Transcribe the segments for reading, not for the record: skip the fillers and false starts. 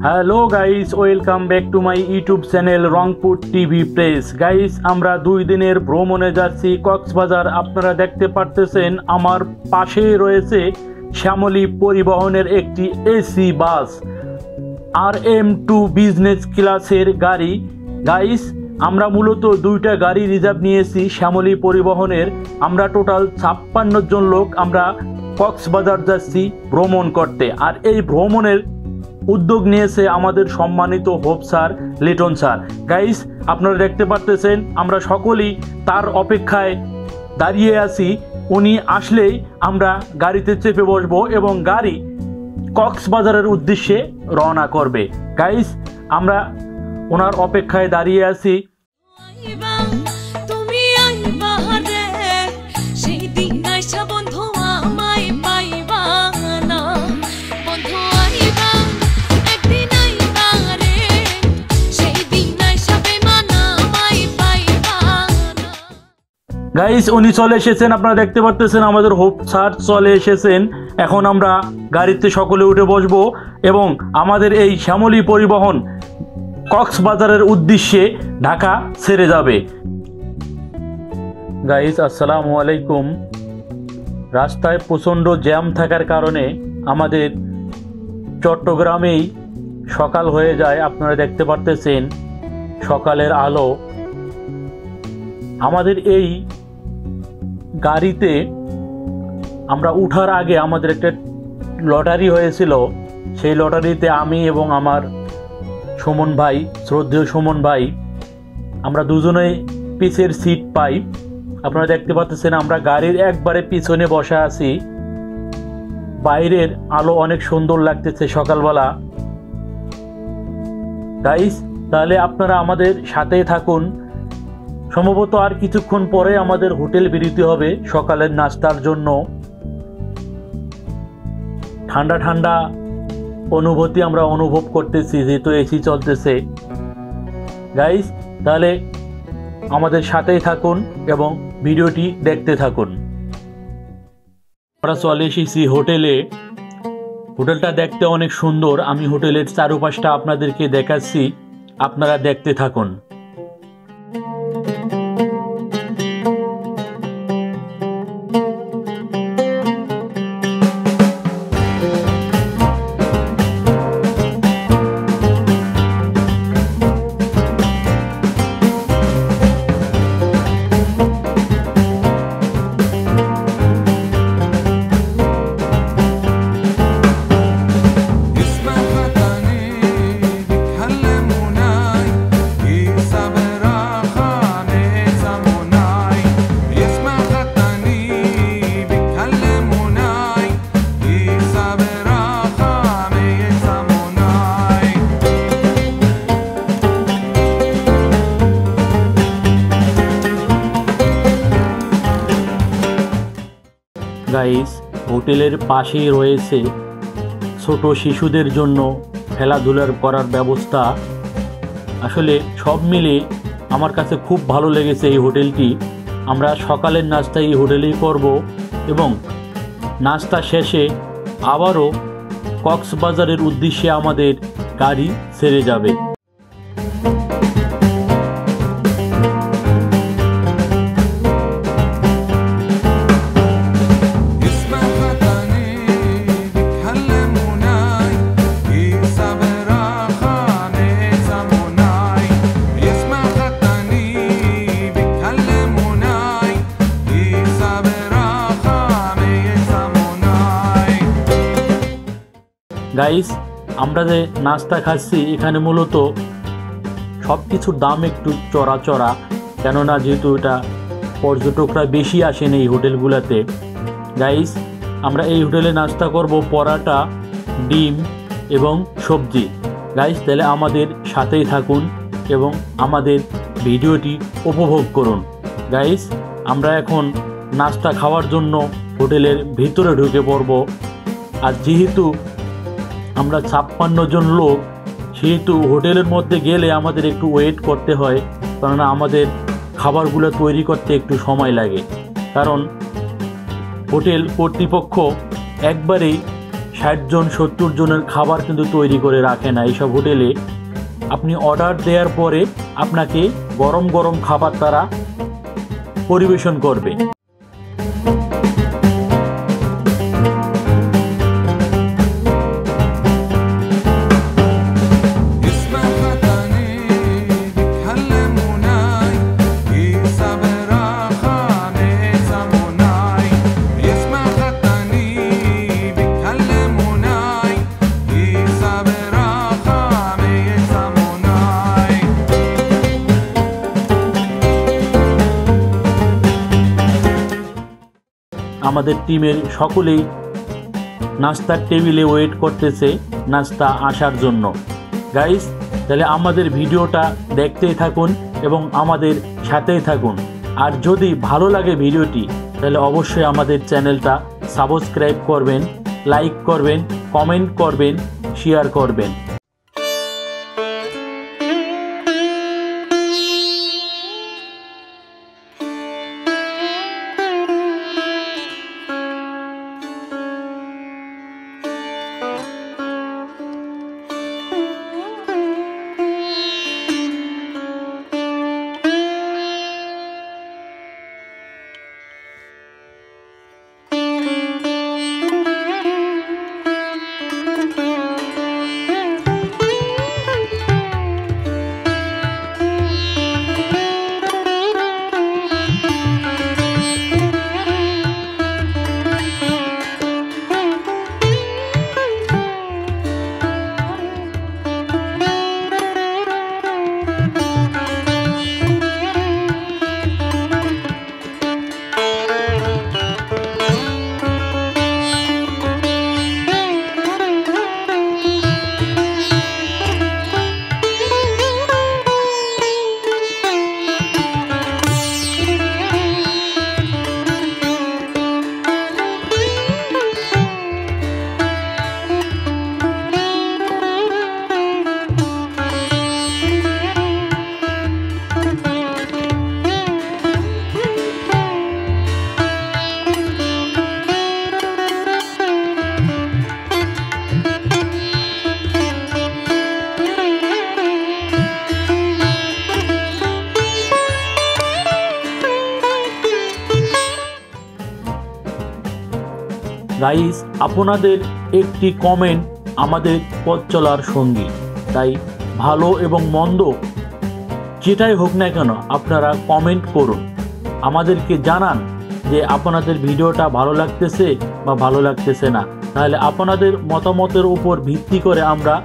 Hello guys, welcome back to my YouTube channel Rangpur TV press. Guys, আমরা 2 দিনের ভ্রমণে যাচ্ছি কক্সবাজার। আপনারা দেখতে পারতেছেন আমার পাশেই রয়েছে শ্যামলী পরিবহনের একটি এসি বাস RM2 বিজনেস ক্লাসের গাড়ি। গাইস, আমরা মূলত 2টা গাড়ি রিজার্ভ নিয়েছি শ্যামলী পরিবহনের। আমরা টোটাল 56 জন লোক আমরা কক্সবাজার যাচ্ছি ভ্রমণ করতে। আর এই ভ্রমণের উদ্যোগ নিয়েছে আমাদের সম্মানিত hope sir, Liton sir. Guys, আপনারা দেখতে পারতেছেন আমরা সকলেই তার অপেক্ষায় দাঁড়িয়ে আছি। উনি আসলেই আমরা গাড়িতে চেপে বসবো এবং গাড়ি কক্সবাজারের উদ্দেশ্যে রওনা করবে। গাইস, আমরা ওনার অপেক্ষায় দাঁড়িয়ে আছি। গাইস, উনি চলে এসেছেন, আপনারা দেখতে পারতেছেন আমাদের হোপ স্যার চলে এসেছেন। এখন আমরা গাড়িতে সকলে উঠে বসবো এবং আমাদের এই শ্যামলী পরিবহন কক্সবাজারের উদ্দেশ্যে ঢাকা ছেড়ে যাবে। গাইস, আসসালামু আলাইকুম। রাস্তায় প্রচণ্ড জ্যাম থাকার কারণে আমাদের চট্টগ্রামেই সকাল হয়ে যায়। আপনারা দেখতে পারতেছেন সকালের আলো। আমাদের এই গাড়িতে আমরা উঠার আগে আমাদের একটা লটারি হয়েছিল। সেই লটারিতে আমি এবং আমার সুমন ভাই, শ্রদ্ধেয় সুমন ভাই, আমরা দুজনেই পিছের সিট পাই। আপনারা দেখতে পাচ্ছেন আমরা গাড়ির একবারে পিছনে বসা আছি। বাইরের আলো অনেক সুন্দর লাগতেছে সকালবেলা। গাইস, তাহলে আপনারা আমাদের সাথেই থাকুন। সম্ভবত আর কিছুক্ষণ পরে আমাদের হোটেল বেরোতে হবে সকালের নাস্তার জন্য। ঠান্ডা ঠান্ডা অনুভূতি আমরা অনুভব করতেছি যেহেতু এসি চলতেছে। গাইস, তাহলে আমাদের সাথেই থাকুন এবং ভিডিওটি দেখতে থাকুন। আমরা চলে এসেছি হোটেলে। হোটেলটা দেখতে অনেক সুন্দর। আমি হোটেলের চারপাশটা আপনাদেরকে দেখাচ্ছি, আপনারা দেখতে থাকুন। গাইস, হোটেলের পাশেই রয়েছে ছোট শিশুদের জন্য খেলাধুলার করার ব্যবস্থা। আসলে সব মিলে আমার কাছে খুব ভালো লেগেছে এই হোটেলটি। আমরা সকালের নাস্তা এই হোটেলেই করব এবং নাস্তা শেষে আবারও কক্সবাজারের উদ্দেশ্যে আমাদের গাড়ি ছেড়ে যাবে। গাইস, আমরা যে নাস্তা খাচ্ছি এখানে মূলত সব কিছুর দাম একটু চড়া, কেননা যেহেতু এটা পর্যটকরা বেশি আসেন এই হোটেলগুলোতে। গাইস, আমরা এই হোটেলে নাস্তা করব পরাটা, ডিম এবং সবজি। গাইস, তাহলে আমাদের সাথেই থাকুন এবং আমাদের ভিডিওটি উপভোগ করুন। গাইস, আমরা এখন নাস্তা খাওয়ার জন্য হোটেলের ভিতরে ঢুকে পড়ব। আর যেহেতু আমরা 56 জন লোক, সেহেতু হোটেলের মধ্যে গেলে আমাদের একটু ওয়েট করতে হয়, কেননা আমাদের খাবারগুলো তৈরি করতে একটু সময় লাগে। কারণ হোটেল কর্তৃপক্ষ একবারেই 60 জন 70 জনের খাবার কিন্তু তৈরি করে রাখে না এইসব হোটেলে। আপনি অর্ডার দেওয়ার পরে আপনাকে গরম গরম খাবার তারা পরিবেশন করবে। আমাদের টিমের সকলেই নাস্তার টেবিলে ওয়েট করতেছে নাস্তা আসার জন্য। গাইস, তাহলে আমাদের ভিডিওটা দেখতেই থাকুন এবং আমাদের সাথেই থাকুন। আর যদি ভালো লাগে ভিডিওটি তাহলে অবশ্যই আমাদের চ্যানেলটা সাবস্ক্রাইব করবেন, লাইক করবেন, কমেন্ট করবেন, শেয়ার করবেন। গাইস, আপনাদের একটি কমেন্ট আমাদের পথ চলার সঙ্গী। তাই ভালো এবং মন্দ যেটাই হোক না কেন আপনারা কমেন্ট করুন, আমাদেরকে জানান যে আপনাদের ভিডিওটা ভালো লাগতেছে বা ভালো লাগতেছে না। তাহলে আপনাদের মতামতের উপর ভিত্তি করে আমরা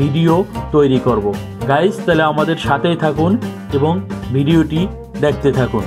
ভিডিও তৈরি করব। গাইস, তাহলে আমাদের সাথেই থাকুন এবং ভিডিওটি দেখতে থাকুন।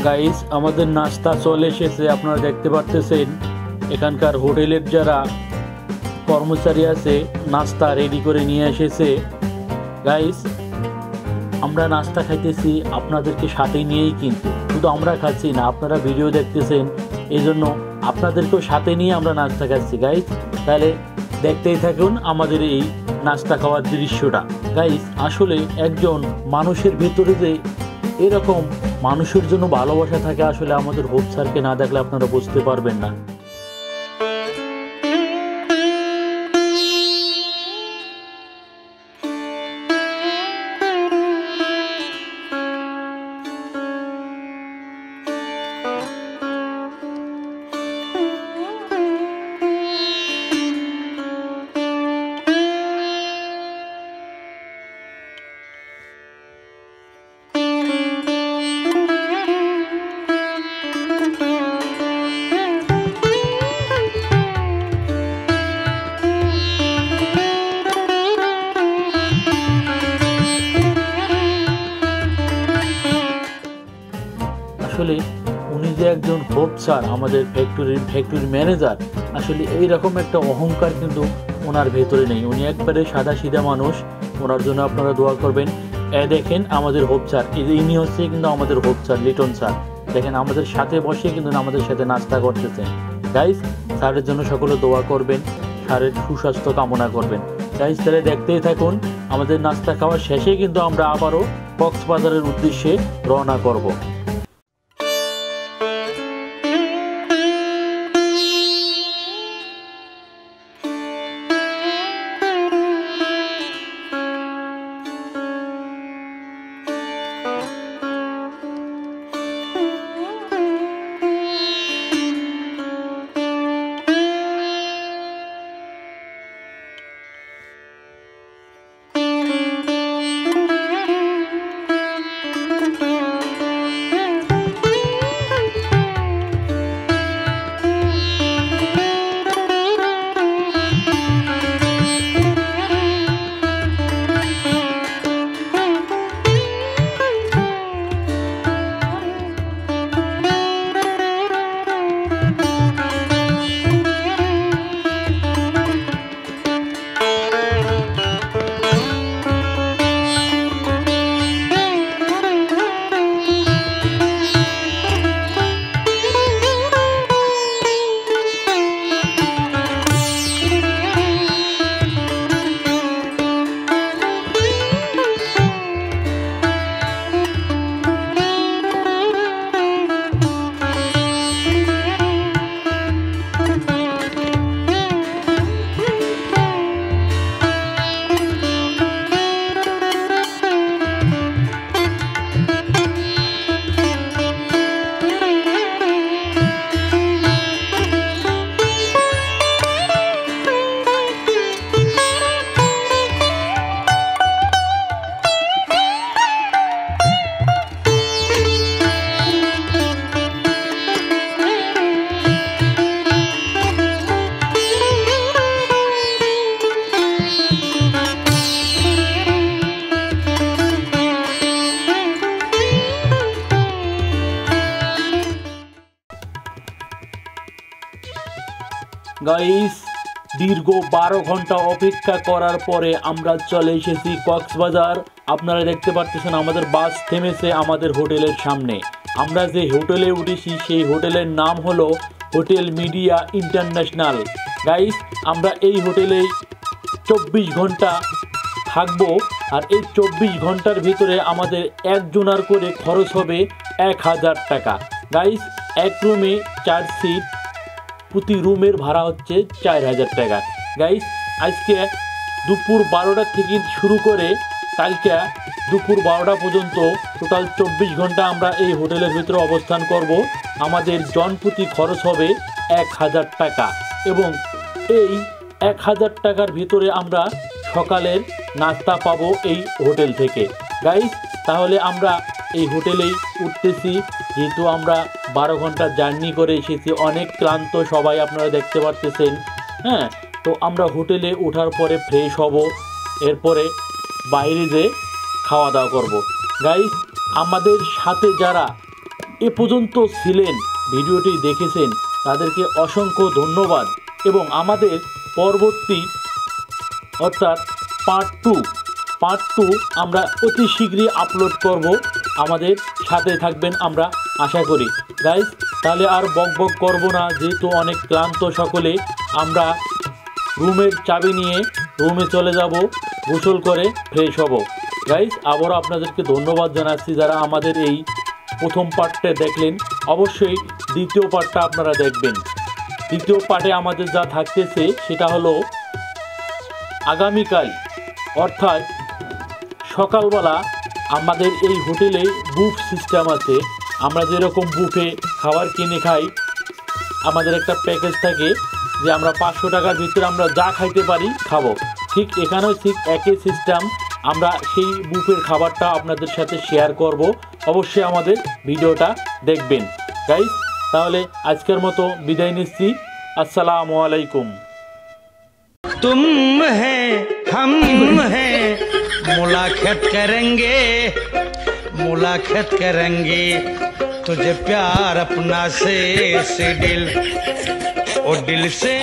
গাইস, আমাদের নাস্তা চলে এসেছে। আপনারা দেখতে পারতেছেন এখানকার হোটেলের যারা কর্মচারী আছে নাস্তা রেডি করে নিয়ে এসেছে। গাইস, আমরা নাস্তা খাইতেছি আপনাদেরকে সাথে নিয়েই, কিন্তু শুধু আমরা খাচ্ছি না, আপনারা ভিডিও দেখতেছেন, এই জন্য আপনাদেরকেও সাথে নিয়ে আমরা নাস্তা খাচ্ছি। গাইস, তাহলে দেখতেই থাকুন আমাদের এই নাস্তা খাওয়ার দৃশ্যটা। গাইস আসলে একজন মানুষের ভিতরে যে এরকম মানুষের জন্য ভালোবাসা থাকে, আসলে আমাদের হোপ স্যারকে না দেখলে আপনারা বুঝতে পারবেন না। আসলে উনি যে একজন হোপ স্যার, আমাদের ফ্যাক্টরির ম্যানেজার, আসলে এইরকম একটা অহংকার কিন্তু ওনার ভেতরে নেই। উনি একবারে সাদা সিধা মানুষ। ওনার জন্য আপনারা দোয়া করবেন। দেখেন আমাদের হোপ স্যার, ইনি হচ্ছে কিন্তু আমাদের হোপ স্যার লিটন স্যার। দেখেন আমাদের সাথে বসে কিন্তু আমাদের সাথে নাস্তা করতেছেন। গাইস স্যারের জন্য সকলে দোয়া করবেন, স্যারের সুস্বাস্থ্য কামনা করবেন। গাইস তাহলে দেখতেই থাকুন। আমাদের নাস্তা খাওয়ার শেষে কিন্তু আমরা আবারও কক্সবাজারের উদ্দেশ্যে রওনা করব। গাইস দীর্ঘ 12 ঘন্টা অপেক্ষা করার পরে আমরা চলে এসেছি কক্সবাজার। আপনারা দেখতে পাচ্ছেন আমাদের বাস থেমেছে আমাদের হোটেলের সামনে। আমরা যে হোটেলে উঠেছি সেই হোটেলের নাম হলো হোটেল মিডিয়া ইন্টারন্যাশনাল। গাইস আমরা এই হোটেলে 24 ঘন্টা থাকবো, আর এই 24 ঘন্টার ভিতরে আমাদের একজনার করে খরচ হবে 1000 টাকা। গাইস এক রুমে 4 সিট, প্রতি রুমের ভাড়া হচ্ছে 4000 টাকা। গাইস আজকে দুপুর 12টা থেকে শুরু করে কালকে দুপুর 12টা পর্যন্ত টোটাল 24 ঘন্টা আমরা এই হোটেলের ভিতরে অবস্থান করব। আমাদের জনপ্রতি খরচ হবে 1000 টাকা, এবং এই 1000 টাকার ভিতরে আমরা সকালের নাস্তা পাবো এই হোটেল থেকে। গাইস তাহলে আমরা এই হোটেলেই উঠতেছি, যেহেতু আমরা 12 ঘন্টা জার্নি করে এসেছি, অনেক ক্লান্ত সবাই, আপনারা দেখতে পারতেছেন। হ্যাঁ, তো আমরা হোটেলে ওঠার পরে ফ্রেশ হব, এরপরে বাইরে যেয়ে খাওয়া দাওয়া করব। গাইস আমাদের সাথে যারা এ পর্যন্ত ছিলেন, ভিডিওটি দেখেছেন, তাদেরকে অসংখ্য ধন্যবাদ। এবং আমাদের পরবর্তী অর্থাৎ পার্ট টু আমরা অতি শীঘ্রই আপলোড করব। আমাদের সাথে থাকবেন আমরা আশা করি। গাইস তাহলে আর বক করব না, যেহেতু অনেক ক্লান্ত সকলে। আমরা রুমের চাবি নিয়ে রুমে চলে যাব। গোসল করে ফ্রেশ হব। গাইস, আবারও আপনাদেরকে ধন্যবাদ জানাচ্ছি যারা আমাদের এই প্রথম পার্টটা দেখলেন। অবশ্যই দ্বিতীয় পার্টটা আপনারা দেখবেন। দ্বিতীয় পার্টে আমাদের যা থাকতেছে সেটা হলো আগামীকাল অর্থাৎ সকালবেলা আমাদের এই হোটেলে বুফ সিস্টেম আছে। আমরা যেরকম বুফে খাবার কিনে খাই, আমাদের একটা প্যাকেজ থাকে যে আমরা 500 টাকার ভিতরে আমরা যা খাইতে পারি খাবো। ঠিক এখানেও ঠিক একই সিস্টেম। আমরা সেই বুফের খাবারটা আপনাদের সাথে শেয়ার করব। অবশ্যই আমাদের ভিডিওটা দেখবেন গাইস। তাহলে আজকের মতো বিদায় নিচ্ছি। আসসালামু আলাইকুম। तुम है हम है मुलाकात करेंगे तुझे प्यार अपना से दिल और दिल से